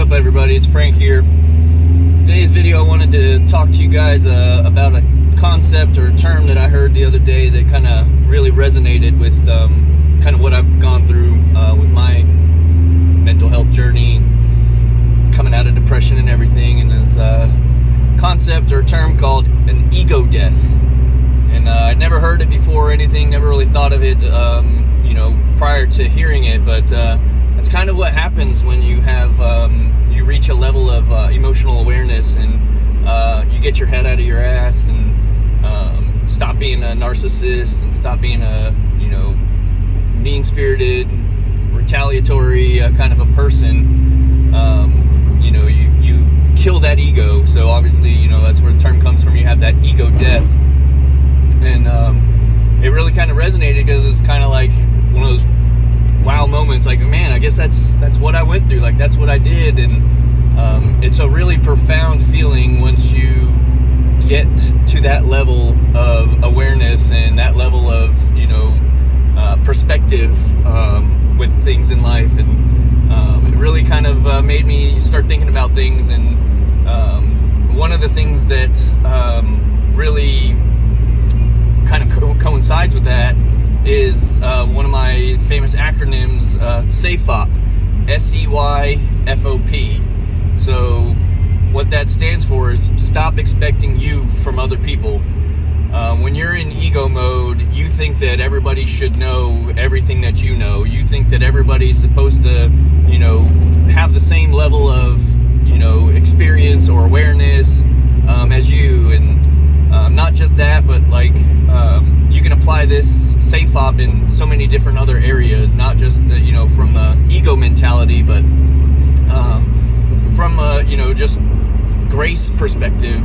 up, everybody? It's Frank here. Today's video, I wanted to talk to you guys about a concept or a term that I heard the other day that kind of really resonated with kind of what I've gone through with my mental health journey, coming out of depression and everything. And there's a concept or a term called an ego death. And I'd never heard it before or anything, never really thought of it, prior to hearing it, but that's kind of what happens when you have you reach a level of emotional awareness and you get your head out of your ass and stop being a narcissist and stop being a mean-spirited, retaliatory kind of a person. You kill that ego. So obviously, that's where the term comes from. You have that ego death, and it really kind of resonated because it's kind of like one of those wow moments, like, man, I guess that's what I went through, like that's what I did. And it's a really profound feeling once you get to that level of awareness and that level of perspective with things in life. And it really kind of made me start thinking about things. And one of the things that really kind of coincides with that is one of my famous acronyms, SEYFOP, SEYFOP. So what that stands for is stop expecting you from other people. When you're in ego mode, you think that everybody should know everything that you know. You think that everybody's supposed to, have the same level of, experience or awareness as you. And not just that, but like you can apply this SEYFOP in so many different other areas, not just from the ego mentality, but from a just grace perspective.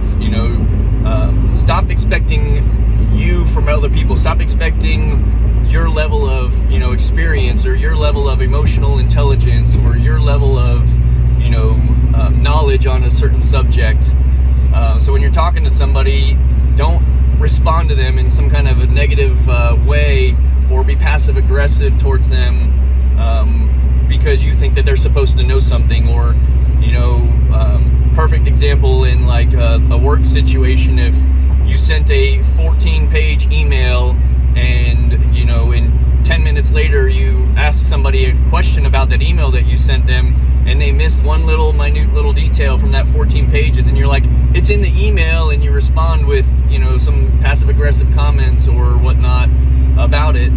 Stop expecting you from other people. Stop expecting your level of experience or your level of emotional intelligence or your level of knowledge on a certain subject. So when you're talking to somebody, don't respond to them in some kind of a negative way or be passive aggressive towards them because you think that they're supposed to know something. Or perfect example in like a work situation, if you sent a 14-page email and in 10 minutes later you ask somebody a question about that email that you sent them and they missed one minute little detail from that 14 pages, and you're like, it's in the email, and you respond with some passive aggressive comments or whatnot about it,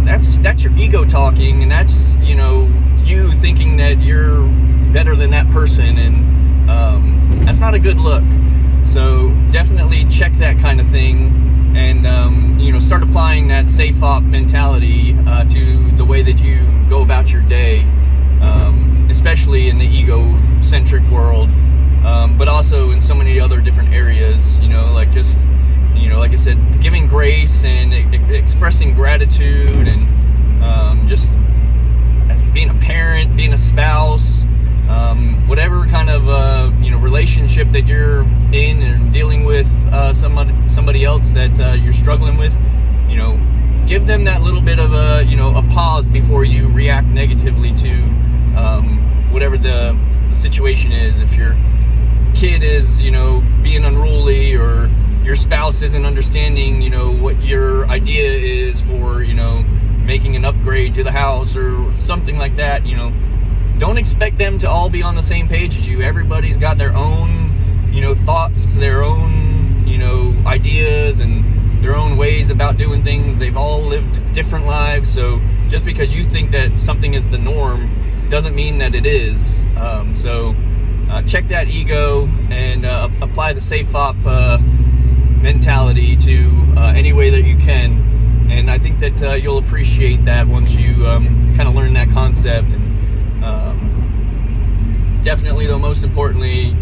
that's your ego talking, and that's you thinking that you're better than that person, and that's not a good look. So definitely check that kind of thing, and start applying that SEYFOP mentality to the way that you go about your day, especially in the ego-centric world, but also in so many other different areas. Like I said, giving grace and expressing gratitude, and just as being a parent, being a spouse, whatever kind of relationship that you're in and dealing with somebody else that you're struggling with, give them that little bit of a pause before you react negatively to whatever the situation is. If your kid is being unruly, or your spouse isn't understanding what your idea is for making an upgrade to the house or something like that, don't expect them to all be on the same page as you. Everybody's got their own thoughts, their own ideas, and their own ways about doing things. They've all lived different lives. So just because you think that something is the norm doesn't mean that it is. So check that ego and apply the SEYFOP mentality to any way that you can. And I think that you'll appreciate that once you kind of learn that concept. And definitely, though, most importantly,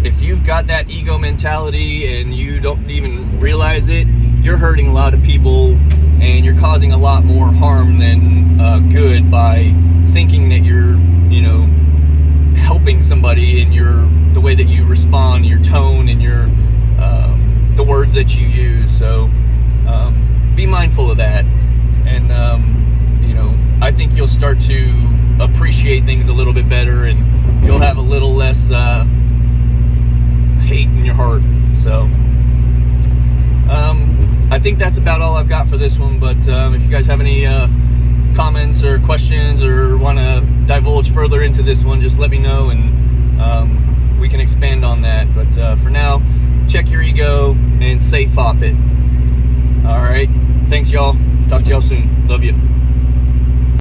if you've got that ego mentality and you don't even realize it, you're hurting a lot of people, and you're causing a lot more harm than good by thinking that you're helping somebody in the way that you respond, your tone, and the words that you use. So be mindful of that, and I think you'll start to appreciate things a little bit better, and you'll have a little less hate in your heart. So I think that's about all I've got for this one, but if you guys have any comments or questions or want to divulge further into this one, just let me know, and we can expand on that. But for now, check your ego and SEYFOP it. All right, thanks y'all. Talk to y'all soon. Love you.